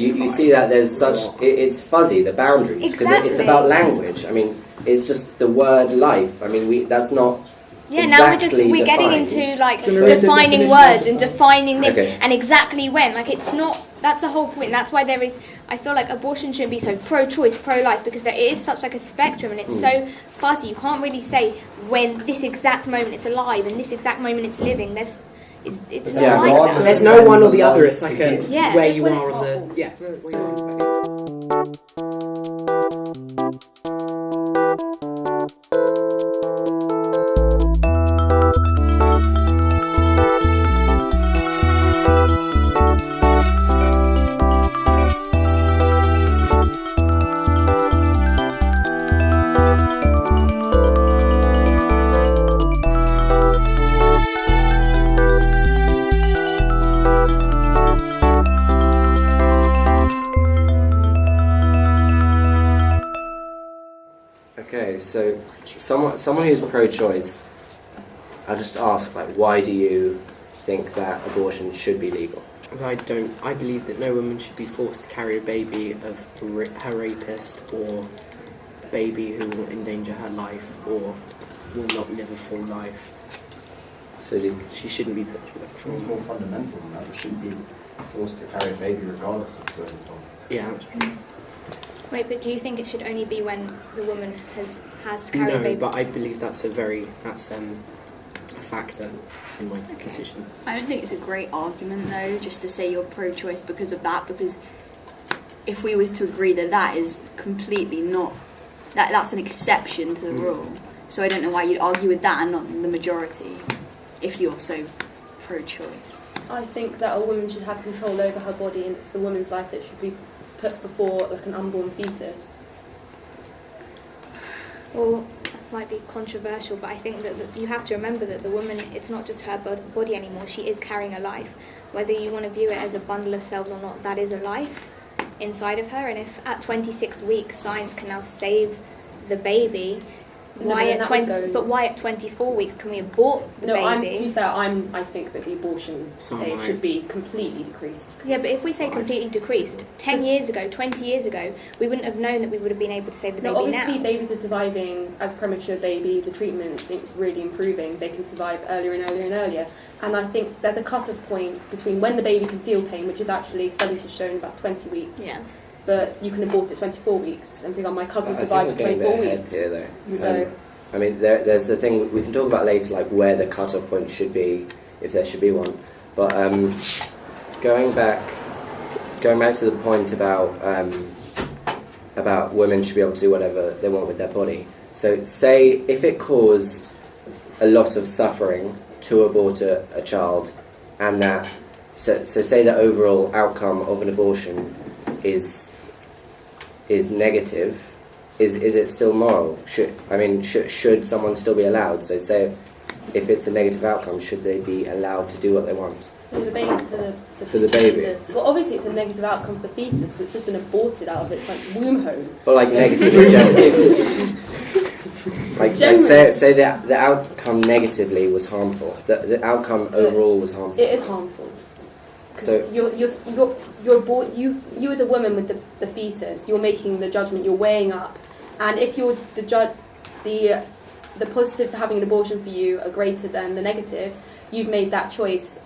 you see that there's such it's fuzzy, the boundaries, because it's about language. I mean, it's just the word life. I mean, that's not. Yeah, exactly now we're getting into like defining words and defining this and exactly when. Like it's not. That's the whole point. That's why there is. I feel like abortion shouldn't be so pro-choice, pro-life, because there is such like a spectrum and it's so fuzzy. You can't really say when this exact moment it's alive and this exact moment it's living. It's not like that. There's no one or the other. It's like where you are on the So someone who's pro-choice, I'll just ask, like, why do you think that abortion should be legal? I believe that no woman should be forced to carry a baby of her rapist, or a baby who will endanger her life or will not live a full life. So she shouldn't be put through that trauma. It's more fundamental than that. She shouldn't be forced to carry a baby regardless of circumstances. Yeah, that's true. Wait, but do you think it should only be when the woman has to carry a baby? No, but I believe that's a factor in my decision. I don't think it's a great argument though, just to say you're pro-choice because of that, because if we was to agree that that is completely not, that's an exception to the rule, so I don't know why you'd argue with that and not the majority if you're so pro-choice. I think that a woman should have control over her body, and it's the woman's life that should be put before like an unborn fetus. Well, that might be controversial, but I think that you have to remember that the woman, it's not just her body anymore, she is carrying a life. Whether you want to view it as a bundle of cells or not, that is a life inside of her, and if at 26 weeks science can now save the baby, why at 24 weeks can we abort the baby? To be fair, I think that the abortion age should be completely decreased. Yeah, but if we say completely decreased, 10 years ago, 20 years ago, we wouldn't have known that we would have been able to save the baby obviously now. Babies are surviving as premature baby, the treatment's really improving, they can survive earlier and earlier and earlier. And I think there's a cut-off point between when the baby can feel pain, which is actually, studies have shown, about 20 weeks. Yeah. But you can abort at 24 weeks. And my cousin survived at 24 weeks. Here, though. I mean, there's the thing we can talk about later, like where the cut-off point should be, if there should be one. But going back to the point about women should be able to do whatever they want with their body. So, say if it caused a lot of suffering to abort a child, and that so say the overall outcome of an abortion is negative. Is it still moral? Should someone still be allowed? So say if it's a negative outcome, should they be allowed to do what they want? For the baby. For the baby. Well, obviously it's a negative outcome for the fetus, but it's just been aborted out of its womb home. But like negative in general. like say the outcome negatively was harmful. The outcome overall was harmful. It is harmful. So you as a woman with the fetus, you're making the judgment, you're weighing up, and if you're the positives of having an abortion for you are greater than the negatives, you've made that choice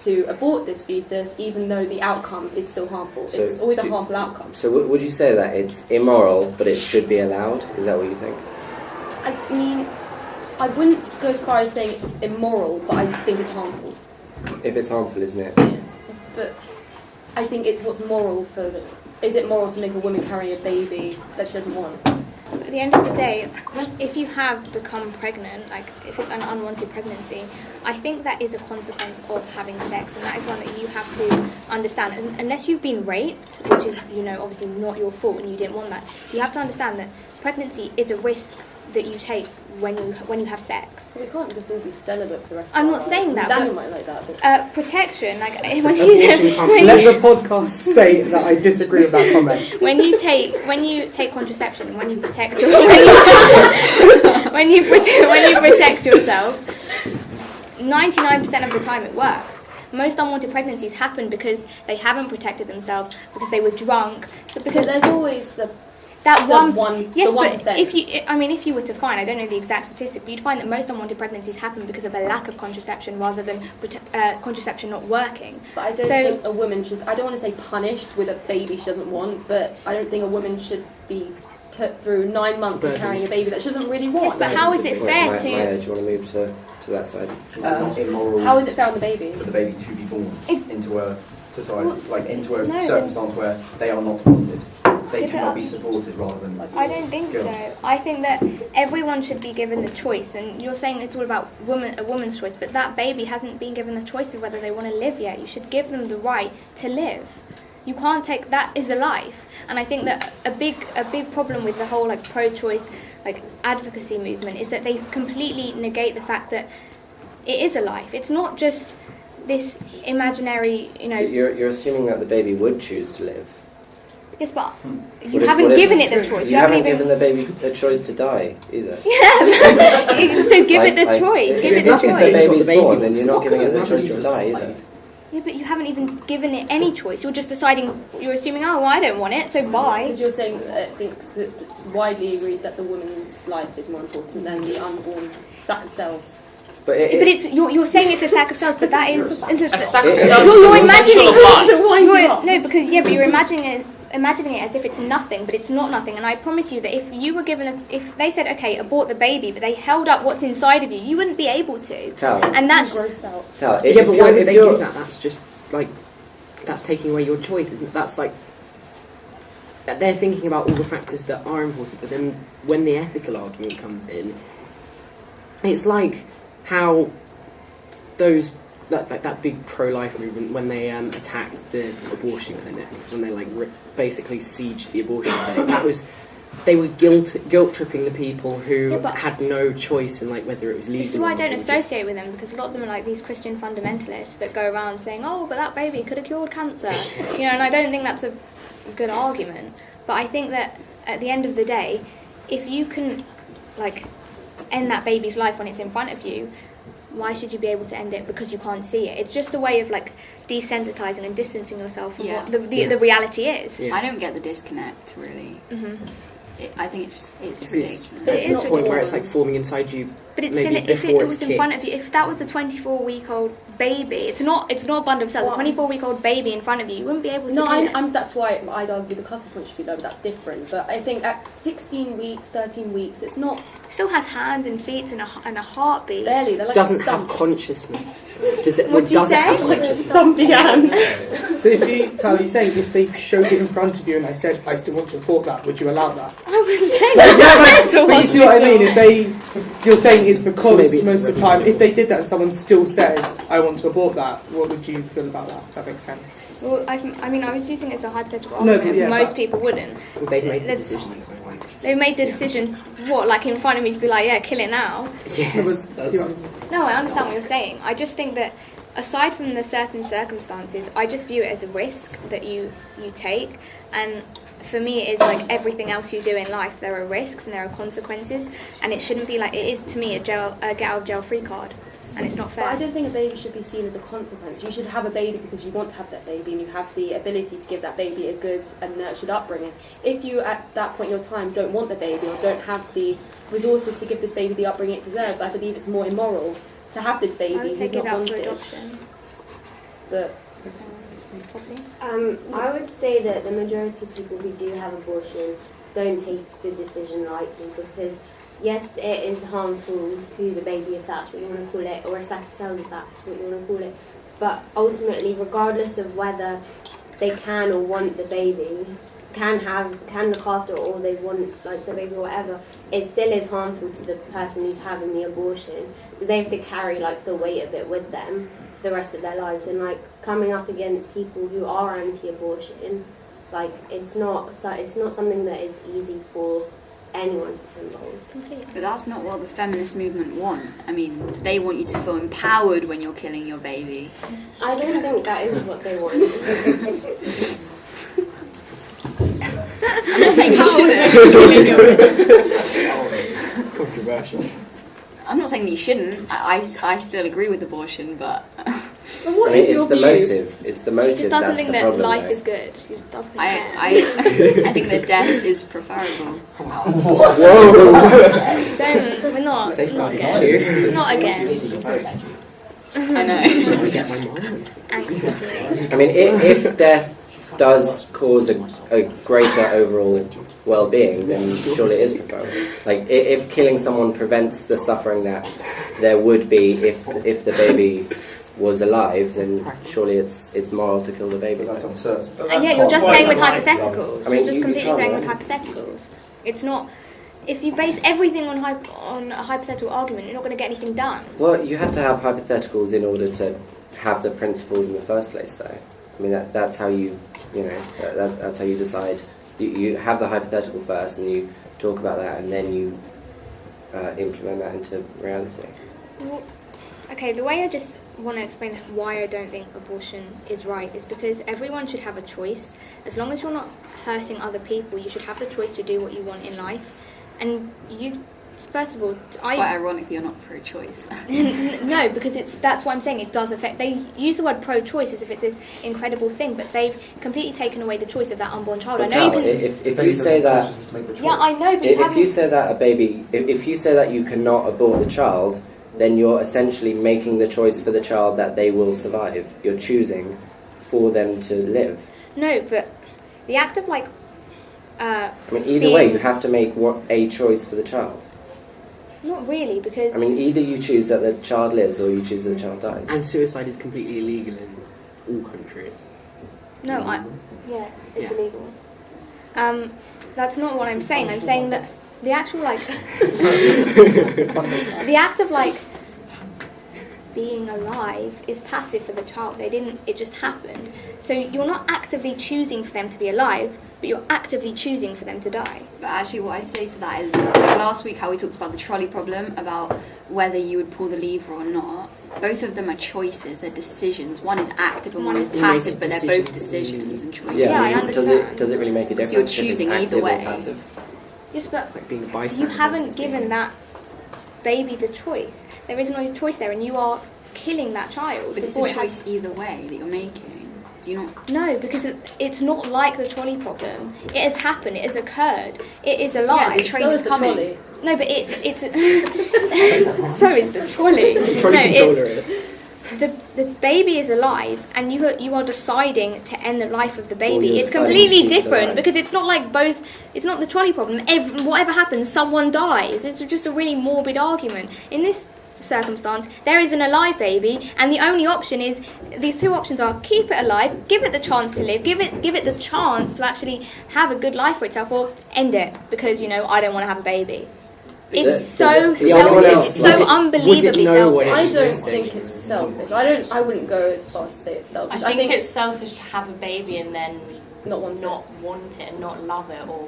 to abort this fetus, even though the outcome is still harmful. So it's always a harmful outcome. So would you say that it's immoral, but it should be allowed? Is that what you think? I mean, I wouldn't go as far as saying it's immoral, but I think it's harmful. If it's harmful, isn't it? Yeah. But I think it's what's moral is it moral to make a woman carry a baby that she doesn't want? At the end of the day, if you have become pregnant, like if it's an unwanted pregnancy, I think that is a consequence of having sex, and that is one that you have to understand. And unless you've been raped, which is, obviously not your fault and you didn't want that, you have to understand that pregnancy is a risk that you take when you have sex. Well, we can't just all be celibate for the rest of I'm our not lives. sayed that. Daniel might like that. Protection, like when Let the podcast state that I disagree with that comment. when you take contraception, when you protect when you protect yourself, 99% of the time it works. most unwanted pregnancies happen because they haven't protected themselves, because they were drunk. So because there's always that one. Yes, the 1%. but if you were to find, I don't know the exact statistic, but you'd find that most unwanted pregnancies happen because of a lack of contraception rather than contraception not working. But I don't think a woman should. I don't want to say punished with a baby she doesn't want, but I don't think a woman should be put through 9 months of carrying a baby that she doesn't really want. Yes, but how is it fair to? Maya, do you want to move to that side? Is it not immoral? How is it fair on the baby? For the baby to be born into a society, into a circumstance where they are not wanted. They cannot be supported rather than. I don't think so. I think that everyone should be given the choice, and you're saying it's all about a woman's choice, but that baby hasn't been given the choice of whether they want to live yet. You should give them the right to live. You can't take that is a life, and I think that a big problem with the whole pro-choice advocacy movement is that they completely negate the fact that it is a life. It's not just this imaginary, You're assuming that the baby would choose to live. Yes, but you haven't given it the choice. You haven't given the baby the choice to die either. Yeah, so give it the choice. Give it the choice. If the baby's born, then you're not giving it the choice to die either. Yeah, but you haven't even given it any choice. You're just deciding. You're assuming, oh, well, I don't want it, so bye. Because you're saying, I think it's widely agreed that the woman's life is more important than the unborn sack of cells. But you're saying it's a sack of cells, but that is a sack of cells. You're imagining life. but you're imagining it as if it's nothing, but it's not nothing. And I promise you that if you were given, if they said, okay, abort the baby, but they held up what's inside of you, you wouldn't be able to. And that's grossed out. But why would they do that? That's just that's taking away your choice. Isn't it? That's they're thinking about all the factors that are important, but then when the ethical argument comes in, it's like how those that big pro-life movement, when they attacked the abortion clinic, when they basically sieged the abortion clinic, they were guilt tripping the people who had no choice in whether it was legal. This is why I don't associate with them, because a lot of them are these Christian fundamentalists that go around saying, oh, but that baby could have cured cancer, and I don't think that's a good argument. But I think that at the end of the day, if you can end that baby's life when it's in front of you, why should you be able to end it because you can't see it? It's just a way of desensitizing and distancing yourself from what the reality is. I don't get the disconnect, really. Mm-hmm. I think it's ridiculous. It's not a point where it's forming inside you. But it's maybe still, before if it it's was in front of you, if that was a 24-week-old baby, it's not a bundle of cells. A 24-week-old baby in front of you wouldn't be able to. No, that's why I'd argue the cutoff point should be low. But that's different. But I think at 16 weeks, 13 weeks, it's not. It still has hands and feet and a heartbeat. Barely, they're doesn't stumps. have consciousness. Does it? What does you it say? have consciousness? Stumpy hand. So you're saying if they showed it in front of you and I said I still want to report that, would you allow that? I wouldn't say that. But you see what I mean? You're saying it's because most of the time, if they did that and someone still said I want to abort that, what would you feel about that? That makes sense. Well, I was using it as a hypothetical argument. Most people wouldn't. Well, they've made the decision. They made the decision. What, in front of me to be kill it now? Yes. No, I understand what you're saying. I just think that aside from the certain circumstances, I just view it as a risk that you take, and for me it is everything else you do in life. There are risks and there are consequences, and it shouldn't be it is to me a get out of jail free card, and it's not fair. But I don't think a baby should be seen as a consequence. You should have a baby because you want to have that baby and you have the ability to give that baby a good and nurtured upbringing. If you at that point in your time don't want the baby or don't have the resources to give this baby the upbringing it deserves, I believe it's more immoral to have this baby I would who's take not it out wanted. for adoption. But I would say that the majority of people who do have abortion don't take the decision lightly, because yes, it is harmful to the baby if that's what you want to call it, or a sack of cells if that's what you want to call it. But ultimately, regardless of whether they can or want the baby, can look after it, or they want the baby or whatever, it still is harmful to the person who's having the abortion, because they have to carry the weight of it with them the rest of their lives. And coming up against people who are anti-abortion, it's not something that is easy for anyone who's involved. But that's not what the feminist movement want. I mean, they want you to feel empowered when you're killing your baby. I don't think that is what they want. I'm not saying you shouldn't. Controversial. I'm not saying that you shouldn't. I still agree with abortion, but What I mean, is your it's the view? motive. It's the motive. She just doesn't that's think the that problem, life though. is good. She just doesn't care. I think that death is preferable. Whoa! Don't, we're not. Not again. Cheers. Not again. I know. I get my mom. I mean, if death does cause a greater overall well-being, then surely it is preferable. Like, if killing someone prevents the suffering that there would be if the baby was alive, then surely it's moral to kill the baby. That's uncertain. And yeah, you're just playing with hypotheticals. I mean, You're just you completely can't, playing with right? hypotheticals. It's not. If you base everything on a hypothetical argument, you're not going to get anything done. Well, you have to have hypotheticals in order to have the principles in the first place, though. I mean, that's how that's how you decide. You have the hypothetical first, and you talk about that, and then you implement that into reality. Well, okay, the way I just want to explain why I don't think abortion is right is because everyone should have a choice. As long as you're not hurting other people, you should have the choice to do what you want in life. And first of all, It's quite ironic you're not pro-choice. No, because that's what I'm saying. It does affect. They use the word pro-choice as if it's this incredible thing, but they've completely taken away the choice of that unborn child. But I know Cal, you can. if you say that, Yeah, I know, but if you say that a baby, if you say that you cannot abort the child, then you're essentially making the choice for the child that they will survive. You're choosing for them to live. No, but the act of I mean, either way, you have to make a choice for the child. Not really, because I mean, either you choose that the child lives or you choose that the child dies. And suicide is completely illegal in all countries. no, it's illegal. That's not what I'm saying. I'm saying that the actual the act of being alive is passive for the child. It just happened. So you're not actively choosing for them to be alive, but you're actively choosing for them to die. But actually what I'd say to that is, last week how we talked about the trolley problem, about whether you would pull the lever or not, both of them are choices, they're decisions. One is active and one is passive, but they're both decisions and choices. Yeah, I understand. Does it really make a difference? So you're choosing if it's either active or way. passive? Yes, but It's like being a you bystander. haven't versus given being- that baby the choice. There is no choice there, and you are killing that child. But it's before a it has- choice either way that you're making. Do you not? No, because it's not like the trolley problem. It has happened. It has occurred. It is alive. Yeah, the train So is is the coming. trolley. No, but it's so is the trolley. The trolley controller is. The baby is alive, and you are deciding to end the life of the Or baby. you're It's deciding completely to keep it different alive. because it's not like both. It's not the trolley problem. Whatever happens, someone dies. It's just a really morbid argument. In this circumstance, there is an alive baby, and the only option is these two options are keep it alive, give it the chance to live, give it the chance to actually have a good life for itself, or end it because I don't want to have a baby. It's so does it- selfish. else- It's would so it- unbelievably know what selfish. it I is don't missing? think it's selfish. I wouldn't go as far to say it's selfish. I think it's selfish to have a baby and then not want not want it and not love it, or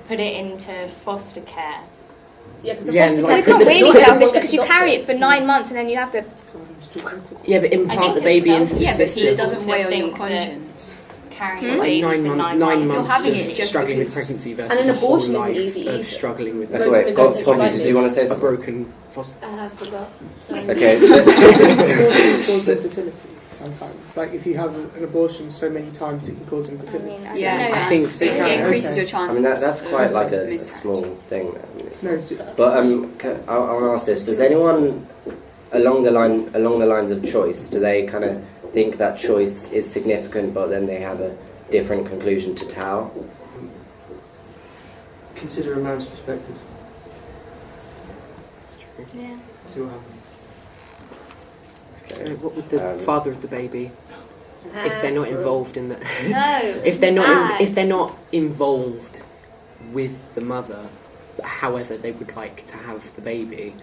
put it into foster care. Yeah, because Yeah, the Well, it's not really selfish because you carry it for 9 months and then you have to. Yeah, but I implant think the it's baby into selfish. the Yeah, but system. it doesn't To weigh on your think that- conscience. Carrying a Like baby nine for months, 9 months. months having of it just struggling with because- pregnancy versus And an a whole abortion isn't life easy of either. struggling with Most Okay, wait, women don't take Courtney, life. do you want to say a something? broken foster. I forgot. Okay. Cause infertility sometimes. Like if you have an abortion so many times, it can cause I infertility. mean, I Yeah, don't know. I think so. It increases Okay. your chance. I mean, that's quite like a miscarriage. small thing. I mean, it's No, not- But I want to ask this: does anyone along the lines of choice, do they kind of think that choice is significant, but then they have a different conclusion to Tao? Consider a man's perspective. That's true. Yeah. See what happens. Okay. What would the father of the baby, if they're not involved in the, No. if they're not bad. if they're not involved with the mother, however they would like to have the baby,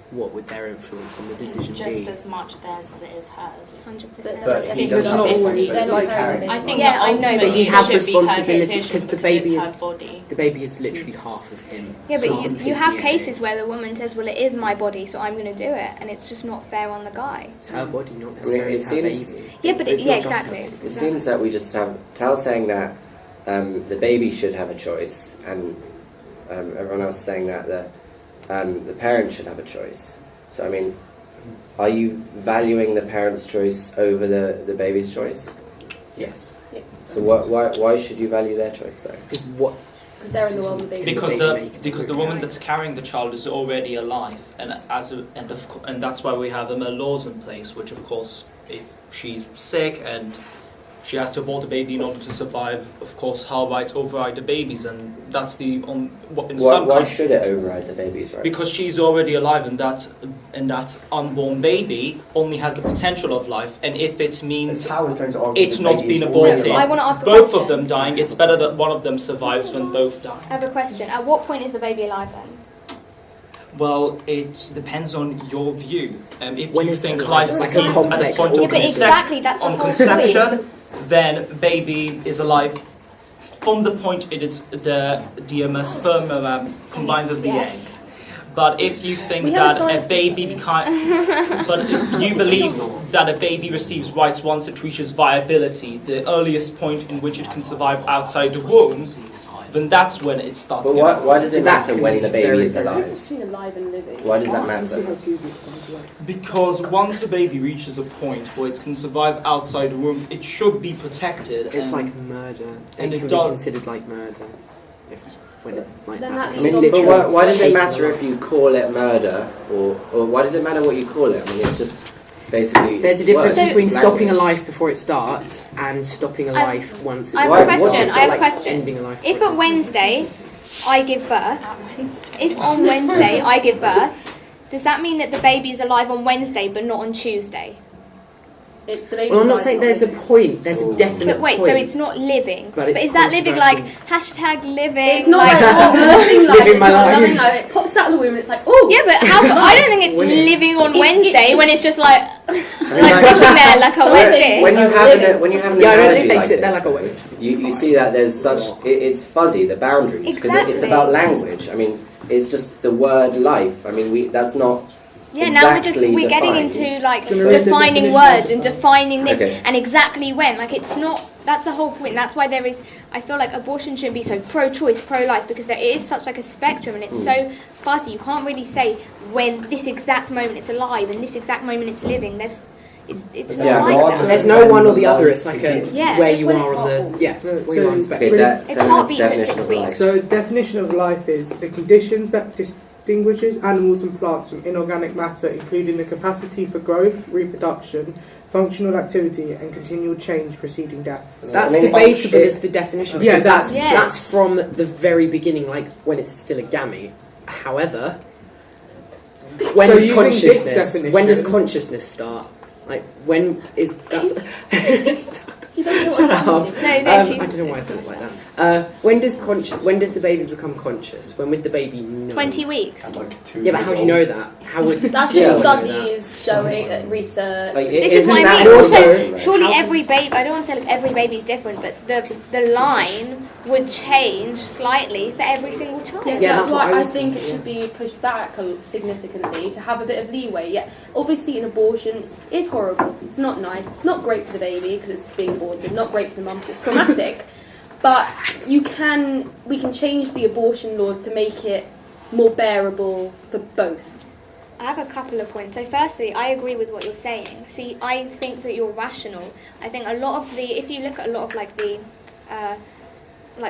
what would their influence on the decision Just be? as much theirs as it is hers. 100%. But I he think doesn't it's have not always- responsibility they're to not carry. very- I think Yeah, that I know, ultimately but he has it should be her responsibility decision because the because baby it's is- her body. The baby is literally half of him. Yeah, but half of you his have DNA. cases where the woman says, well, it is my body, so I'm going to do it, and it's just not fair on the guy. Her body, not I mean, necessarily it her seems. baby. Yeah, but it's yeah, not just exactly. her. It seems that we just have Tao saying that the baby should have a choice, and everyone else saying that the parent should have a choice. So I mean, are you valuing the parent's choice over the baby's choice? Yes. So why should you value their choice though? Because they're in the world of baby. Because the woman that's carrying the child is already alive, and that's why we have laws in place. Which, of course, if she's sick and she has to abort the baby in order to survive, of course, her rights override the baby's, and that's the why should it override the baby's rights? Because she's already alive, and that unborn baby only has the potential of life, and if it means it's not been aborted, I want to ask both of them dying, it's better that one of them survives than both die. I have a question. At what point is the baby alive then? Well, it depends on your view. If when you is think life life like begins a at the complex point of exactly, that's on the whole conception, point. then baby is alive from the point it is the sperm combines with the egg. But if you think that a baby but if you believe that a baby receives rights once it reaches viability, the earliest point in which it can survive outside the womb, then that's when it starts. But why does it matter when the baby is alive? Between alive and living. Why does that matter? Because once a baby reaches a point where it can survive outside the womb, it should be protected. It's like murder. And it can be considered like murder. When it like then happens. But why does it matter if you call it murder, or why does it matter what you call it? I mean, it's just basically. There's a difference between stopping a life before it starts and stopping a life once it's. I have a question. Ending a life. If on Wednesday I give birth, if on Wednesday I give birth, does that mean that the baby is alive on Wednesday but not on Tuesday? Well, I'm not saying there's a point. There's a definite But wait, point. so it's not living. But is that living like #living? It's not like living life. Living my life. Living life. It pops out of the womb and it's like, oh. Yeah, but I don't think it's living on Wednesday when it's just like sitting there like a wet fish. When you have an I don't analogy think they like sit there this, like a wet fish. you see that there's such it's fuzzy, the boundaries, because it's about language. I mean, it's just the word life. I mean, that's not. Yeah, now we're getting into like defining words and defining this and exactly when. Like it's not. That's the whole point. That's why there is. I feel like abortion shouldn't be so pro-choice, pro-life, because there is such like a spectrum and it's so fuzzy. You can't really say when this exact moment it's alive and this exact moment it's living. It's not like that. There's no one or the other. It's like where you are on the where you are on the spectrum. It's heartbeat at 6 weeks. So the definition of life is the conditions that distinguishes animals and plants from inorganic matter, including the capacity for growth, reproduction, functional activity, and continual change preceding death. That's debatable as the definition. Because that's from the very beginning, like when it's still a gamete. However, when does consciousness? When does consciousness start? Like when is that? Shut up. I don't know why I said it like that. When does the baby become conscious? When would the baby know? 20 weeks. Yeah, but how do you know that? How would that's just studies showing research. Like, this is what I mean. Also, surely every baby. I don't want to say like every baby is different, but the line would change slightly for every single child. Yes, that's why I think it should be pushed back significantly to have a bit of leeway. Yeah, obviously an abortion is horrible. It's not nice. It's not great for the baby because it's being aborted. Not great for the mum. It's traumatic. But we can change the abortion laws to make it more bearable for both. I have a couple of points. So firstly, I agree with what you're saying. See, I think that you're rational. I think a lot of if you look at a lot of like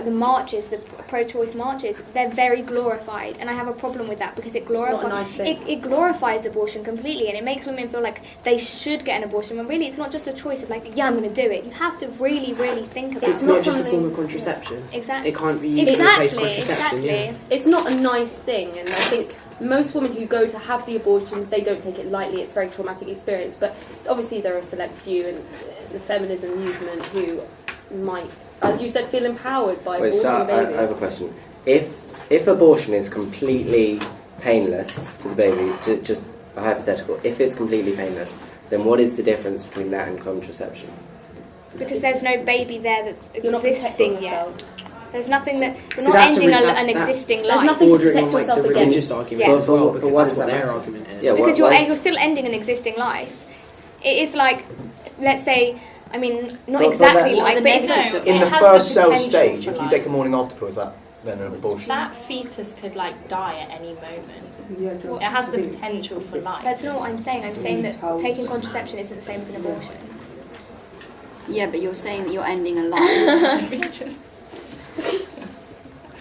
the marches, the pro-choice marches, they're very glorified, and I have a problem with that because it glorifies it glorifies abortion completely, and it makes women feel like they should get an abortion when really it's not just a choice of like, yeah, I'm going to do it. You have to really, really think about it. It's not just a form of contraception. Exactly. It can't be used to replace contraception. Yeah. It's not a nice thing, and I think most women who go to have the abortions, they don't take it lightly. It's a very traumatic experience, but obviously there are a select few in the feminism movement who might, as you said, feel empowered by aborting a baby. I have a question. If abortion is completely painless for the baby, just a hypothetical, if it's completely painless, then what is the difference between that and contraception? Because there's no baby there that's existing yet. There's nothing that you're not ending an existing life. There's nothing to protect like yourself the religious argument as well, because that's what their argument is. Yeah, because you're still ending an existing life. It is like, let's say, I mean, not exactly like, but in the first cell stage, if you take a morning after pill, is that than an abortion. That fetus could like die at any moment. Yeah, it has the potential for life. That's not what I'm saying. I'm saying that taking contraception isn't the same as an abortion. Yeah, but you're saying that you're ending a life.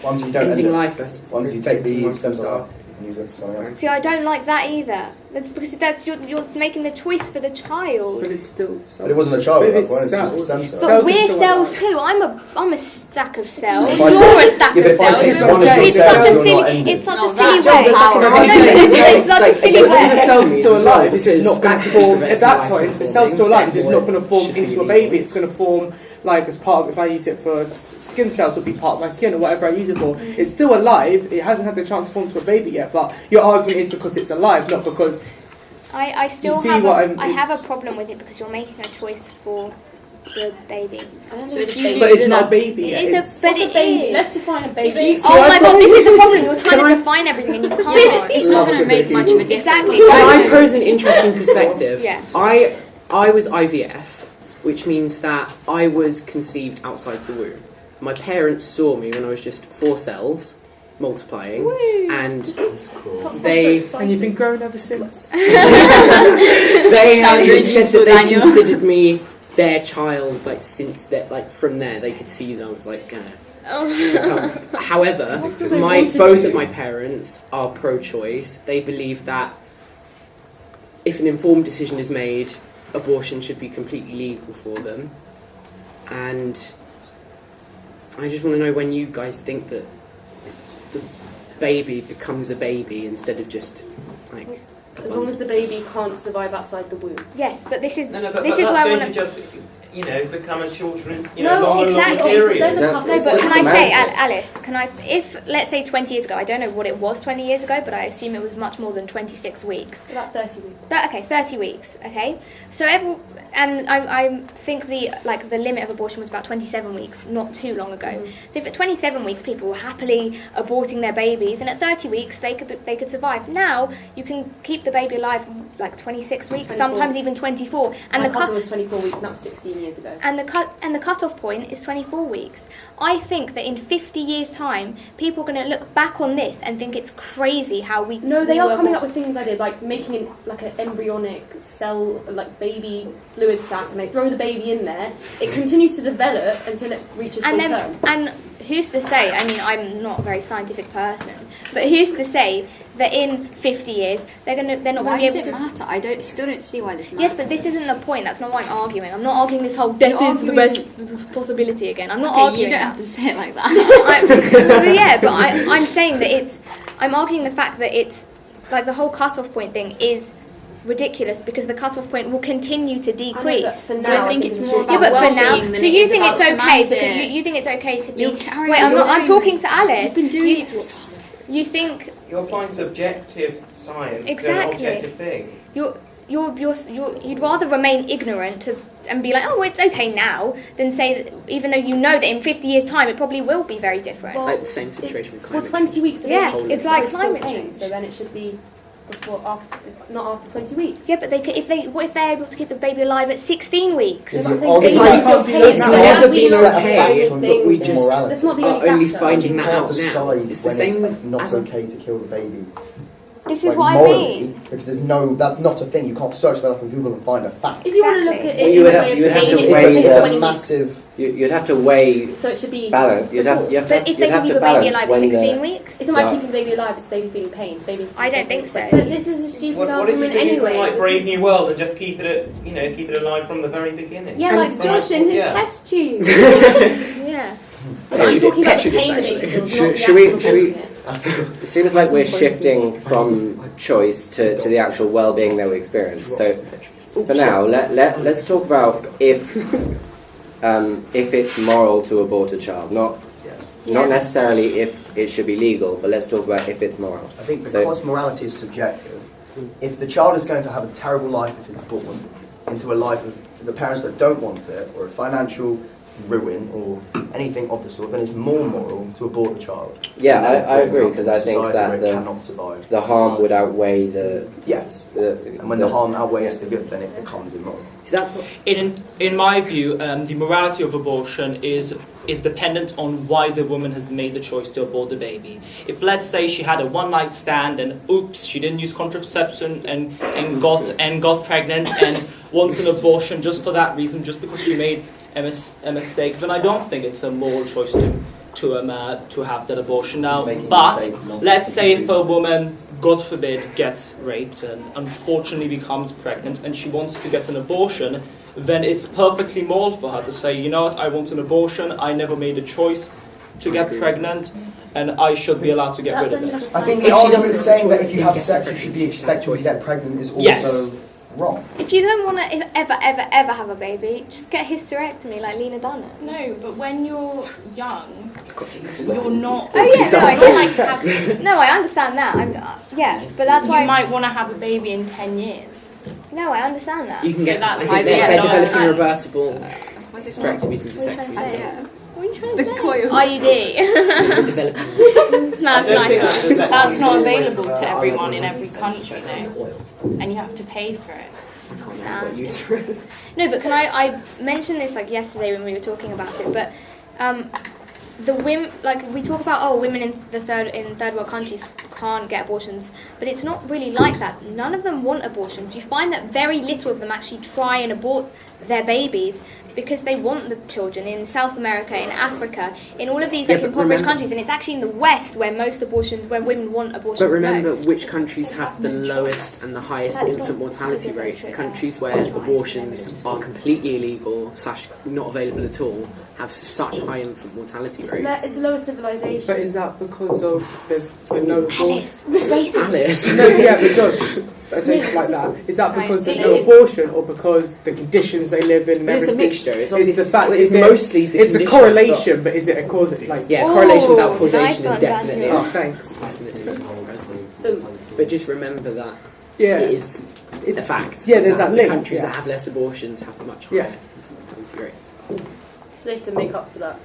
Once you don't ending life versus once you take the stem cell out and use it for something else. See, I don't like that either. That's because you're making the choice for the child. But it's still. But it wasn't a child. But It's it's just a stem cells. cell. But we're cells too. I'm a stack of cells. If I You're take- a stack yeah, but of if I cells. take one of your It's cells, such a you're not silly. ending. It's such No, a silly that's way. how No, it's such a silly If the way. cell's still alive, it's because just not going to that form. prevents At that life time, from if the cell's still alive, it's just not forming, going to form should be into a illegal. baby. It's going to form like as part of, if I use it for skin cells, would be part of my skin or whatever I use it for. It's still alive. It hasn't had the chance to form to a baby yet. But your argument is because it's alive, not because. I still see have what I have a problem with it because you're making a choice for the baby. So if you But it's not a baby. Yet. It is but it is. Let's define a baby. Oh my god, this is the problem. You're trying to define everything and you can't. It's not going to make much of a difference. Exactly. Can I pose an interesting perspective? Yeah. I was IVF, which means that I was conceived outside the womb. My parents saw me when I was just 4 cells multiplying, and they And you've been growing ever since. they said that they considered me their child. Like since that, like from there, they could see that I was like gonna. However, both of my parents are pro-choice. They believe that if an informed decision is made, abortion should be completely legal for them. And I just want to know when you guys think that the baby becomes a baby instead of just like. As long as the baby can't survive outside the womb. Yes, but this is but this is that's where I going want to just, become a shorter and No, longer exactly. period. No, but can I say, Alice, if, let's say 20 years ago, I don't know what it was 20 years ago, but I assume it was much more than 26 weeks. About 30 weeks. Okay, 30 weeks, okay? So I think the limit of abortion was about 27 weeks, not too long ago. So if at 27 weeks people were happily aborting their babies, and at 30 weeks they could survive. Now you can keep the baby alive like 26 weeks, 24. sometimes even 24. And My the cousin was 24 weeks, and that was 16 years ago. And the cut-off point is 24 weeks. I think that in 50 years' time, people are going to look back on this and think it's crazy how we. No, they are coming up with things I did, like making like an embryonic cell, like baby fluid sac, and they throw the baby in there. It continues to develop until it reaches full term. And who's to say? I mean, I'm not a very scientific person, but who's to say that in 50 years they're not going to be able to. Why does it matter? I still don't see why this matters. Yes, but this isn't the point. That's not why I'm arguing. I'm not arguing this whole death is the best possibility again. I'm not arguing. You don't that. have to say it like that. But I'm saying that I'm arguing the fact that it's like the whole cut-off point thing is ridiculous because the cut-off point will continue to decrease. I know, but for now, I think it's more about but for now, well-being than so it you is think about it's okay semantics. because you think it's okay to be. Wait, I'm talking to Alice. You've been doing it for. You think You're applying subjective science to an Exactly. objective thing. you'd rather remain ignorant and be like, oh, it's okay now, than say that even though you know that in 50 years' time it probably will be very different. It's like the same situation with climate. 20 weeks. The Yeah, baby it's is like still climate pain, change. So then it should be not after 20 weeks. Yeah, but what if they're able to keep the baby alive at 16 weeks? It's Honestly, like it's never been okay, but we just That's not the are only only factor. finding You that can't out now. decide It's the when same it's not as a okay to kill the baby. This is Like, what I morally, mean. because that's not a thing. You can't search that up on Google and find a fact. If you want to look at Exactly. it You in would the have- way you would of have pain, to it's weigh It's a 20 weeks. massive. You'd have to weigh So it should be balance. You'd have But to if they can keep a baby balance alive at when 16 weeks? It's not Yeah. like keeping baby alive, it's baby feeling pain. I don't think so. But this is a stupid What if you argument could do anyway. something like Brave New World and just keep it alive from the very beginning? Yeah, like From Josh in his yeah. test tube. Yeah. But I'm talking about the Petroglyphs, pain that actually. it feels, not the Should we- actual should we- cause of it. It seems like we're shifting from choice to the actual well-being that we experience. So for now, let's talk about if it's moral to abort a child, not necessarily if it should be legal, but let's talk about if it's moral. I think because morality is subjective, if the child is going to have a terrible life if it's born into a life of the parents that don't want it, or a financial ruin, or anything of the sort, then it's more moral to abort the child. Yeah, I agree, because I think that cannot survive. the harm would outweigh the... Yes, and when the harm outweighs the good, then it becomes immoral. So that's what. In my view, the morality of abortion is is dependent on why the woman has made the choice to abort the baby. If, let's say, she had a one-night stand and oops, she didn't use contraception and got pregnant and wants an abortion just for that reason, just because she made a mistake, then I don't think it's a moral choice to have that abortion now. But let's say if a woman, God forbid, gets raped and unfortunately becomes pregnant and she wants to get an abortion, then it's perfectly moral for her to say, you know what, I want an abortion, I never made a choice to get pregnant, and I should be allowed to get rid of it. I think the argument saying that if you have sex you should be expected to get pregnant is also wrong. If you don't want to ever have a baby, just get a hysterectomy like Lena Dunham. No, but when you're young, you're not. Oh yeah, no, I understand that. But that's why you might want to have a baby in 10 years. No, I understand that. You can get that. They're developing reversible hysterectomies and vasectomies. What are you trying to say? IUD. That's not available to everyone in every country, though, and you have to pay for it. No, but can I mentioned this like yesterday when we were talking about it, but the women, like we talk about, women in third world countries can't get abortions, but it's not really like that. None of them want abortions. You find that very little of them actually try and abort their babies because they want the children in South America, in Africa, in all of these impoverished countries, and it's actually in the West where most abortions, where women want abortions. But remember, which countries have the lowest and the highest infant mortality rates? The countries where abortions are completely illegal / not available at all have such high infant mortality rates. It's the lowest civilization. But is that because of there's been no abortion? Alice. No, yeah, but Josh, I take it like that. Is that because there's no abortion, or because the conditions they live in? It's a mixture. It's the fact. It's mostly the It's a correlation, but is it a cause? Correlation without causation is definitely. Oh, thanks. But just remember that it is a fact. Yeah, there's that link. Countries that have less abortions have much higher infant mortality rates. So they have to make up for that.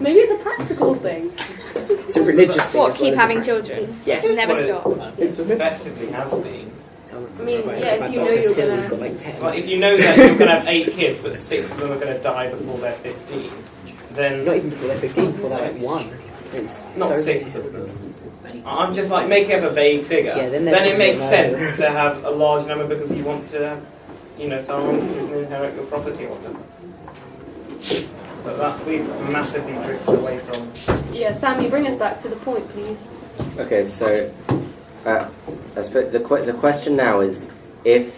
Maybe it's a practical thing. It's a religious thing. What, keep having children? Yes. Never stop. It effectively has been. I mean, if you know you're going to... Well, if you know that you're going to have 8 kids, but 6 of them are going to die before they're 15, then... Not even before they're 15, before they're like 1. Not 6 of them. I'm just like making up a vague figure. Yeah, then it makes sense to have a large number because you want to have, someone who can inherit your property or whatever. But that we've massively drifted away from. Yeah, Sammy, bring us back to the point, please. Okay, so I suppose the question now is if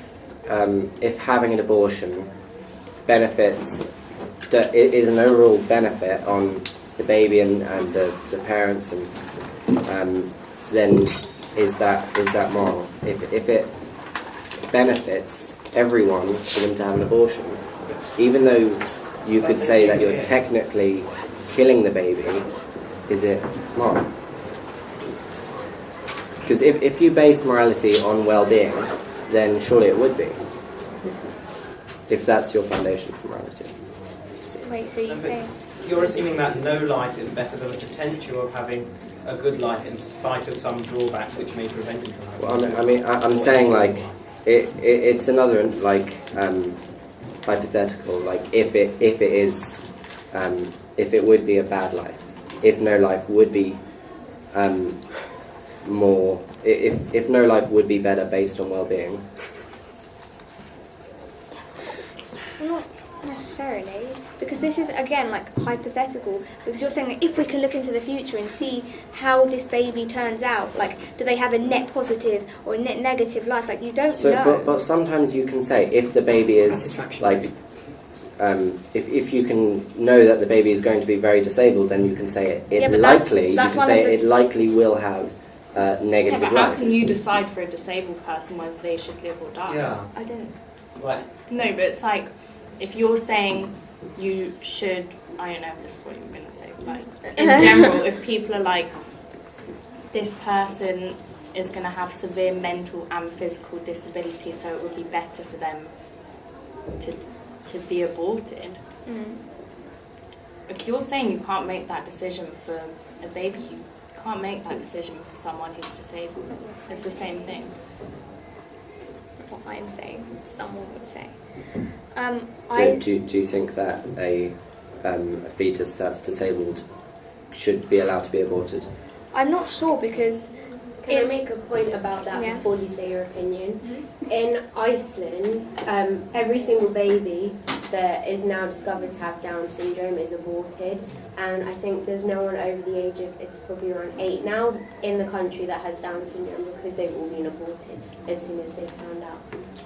having an abortion is an overall benefit on the baby and the parents, and then is that moral? If it benefits everyone for them to have an abortion, even though you could say that you're technically killing the baby, is it moral? Because if you base morality on well-being, then surely it would be. If that's your foundation for morality. Wait, so you say... You're assuming that no life is better than the potential of having a good life in spite of some drawbacks which may prevent you from having I'm saying like it's another hypothetical, like if it would be a bad life, if no life would be if no life would be better based on well-being. Not necessarily, because this is again like hypothetical, because you're saying that if we can look into the future and see how this baby turns out, like do they have a net positive or a net negative life, like you don't know. But sometimes you can say if the baby is like if you can know that the baby is going to be very disabled, then you can say it likely will have negative but life. how can you decide for a disabled person whether they should live or die? Yeah. I don't. Right. No, but it's like if you're saying you should, I don't know if this is what you were going to say, but like in general, if people are like, this person is going to have severe mental and physical disability, so it would be better for them to be aborted. Mm. If you're saying you can't make that decision for a baby, you can't make that decision for someone who's disabled. It's the same thing. what I'm saying. Someone would say. So do you think that a fetus that's disabled should be allowed to be aborted? I'm not sure because... Can I make a point about that before you say your opinion? In Iceland, every single baby that is now discovered to have Down syndrome is aborted, and I think there's no one over the age of, it's probably around 8 now, in the country that has Down syndrome because they've all been aborted as soon as they found out.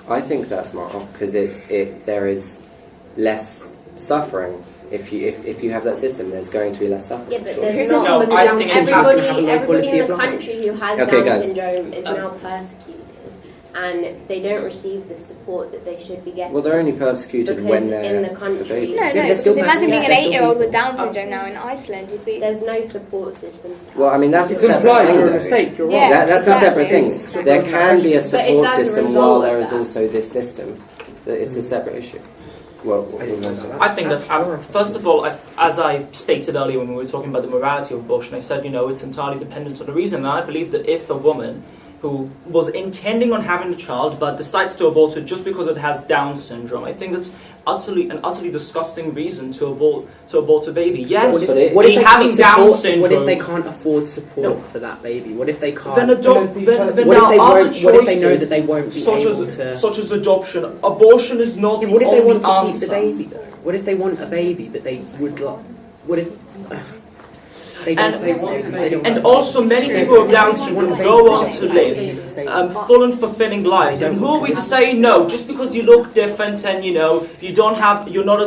I think that's wrong because there is less suffering. If you have that system, there's going to be less suffering. Yeah, but sure. there's not. Everybody in the country who has Down syndrome is now persecuted, and they don't receive the support that they should be getting. Well, they're only persecuted when they're in the country. No, because imagine being an 8-year-old with Down syndrome now in Iceland. There's no support systems. Well, I mean, that's a separate thing. That's a separate thing. There can be a support system while there is also this system. It's a separate issue. Well, I think that's first of all, as I stated earlier when we were talking about the morality of abortion, I said, it's entirely dependent on the reason. And I believe that if a woman who was intending on having a child but decides to abort it just because it has Down syndrome, I think that's an utterly disgusting reason to abort a baby. Yes, what if having Down syndrome. What if they can't afford support for that baby? What if they can't? Then what if they know that they won't be able to? Such as adoption. Abortion is not the What if they only want to answer. keep the baby though? What if they want a baby but they would like? What if? They don't, and also many people with Down syndrome go on to live full and fulfilling lives. And who are we to say no? Just because you look different and you're not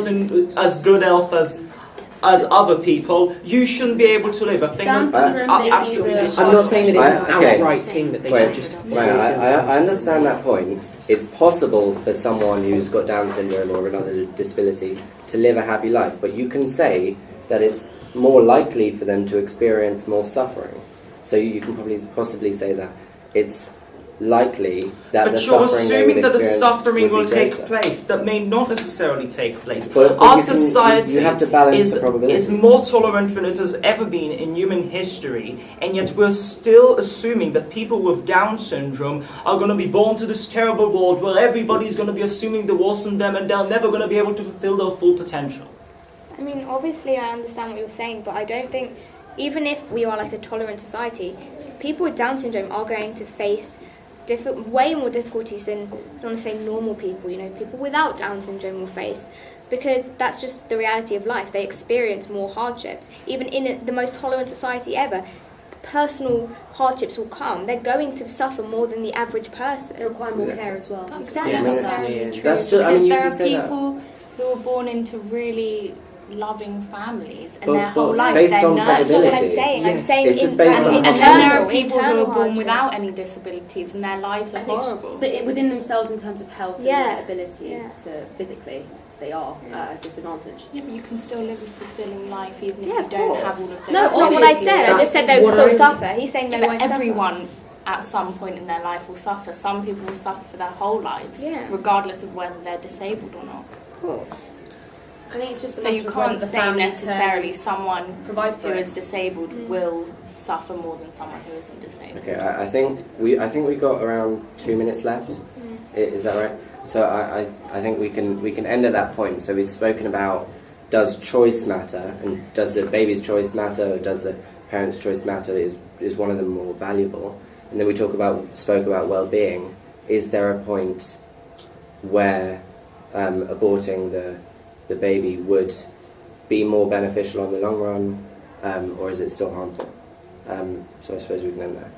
as good health as other people, you shouldn't be able to live. I think that's absolutely disgusting. I'm not saying that it's an outright thing that they should just... I understand that point. It's possible for someone who's got Down syndrome or another disability to live a happy life, but you can say that it's more likely for them to experience more suffering. So you can possibly say that it's likely that the suffering assuming that the suffering will take place. That may not necessarily take place. Our society is more tolerant than it has ever been in human history, and yet we're still assuming that people with Down syndrome are going to be born to this terrible world where everybody's going to be assuming the worst in them and they're never going to be able to fulfill their full potential. I mean, obviously I understand what you're saying, but I don't think, even if we are like a tolerant society, people with Down syndrome are going to face way more difficulties than, I don't want to say normal people, people without Down syndrome will face, because that's just the reality of life. They experience more hardships. Even in the most tolerant society ever, personal hardships will come. They're going to suffer more than the average person. They require more care as well. That's not necessarily true, because there are people who are born into really loving families and their whole life they're nurtured. That's what I'm saying. I'm saying it's just based on and then there are people who are born without any disabilities and their lives are horrible. But within themselves, in terms of health and their ability to physically, they are at a disadvantage. Yeah, but you can still live a fulfilling life even if you don't have all of those. No, that's not what I said. I just said they will still suffer. He's saying they won't suffer. Everyone at some point in their life will suffer. Some people will suffer for their whole lives, regardless of whether they're disabled or not. Of course. I think it's just so you can't say necessarily someone who is disabled will suffer more than someone who isn't disabled. Okay, I think we got around 2 minutes left. Is that right? So I think we can end at that point. So we've spoken about, does choice matter, and does the baby's choice matter, or does the parent's choice matter? Is one of them more valuable? And then we spoke about well-being. Is there a point where aborting the baby would be more beneficial on the long run, or is it still harmful? So I suppose we can end there.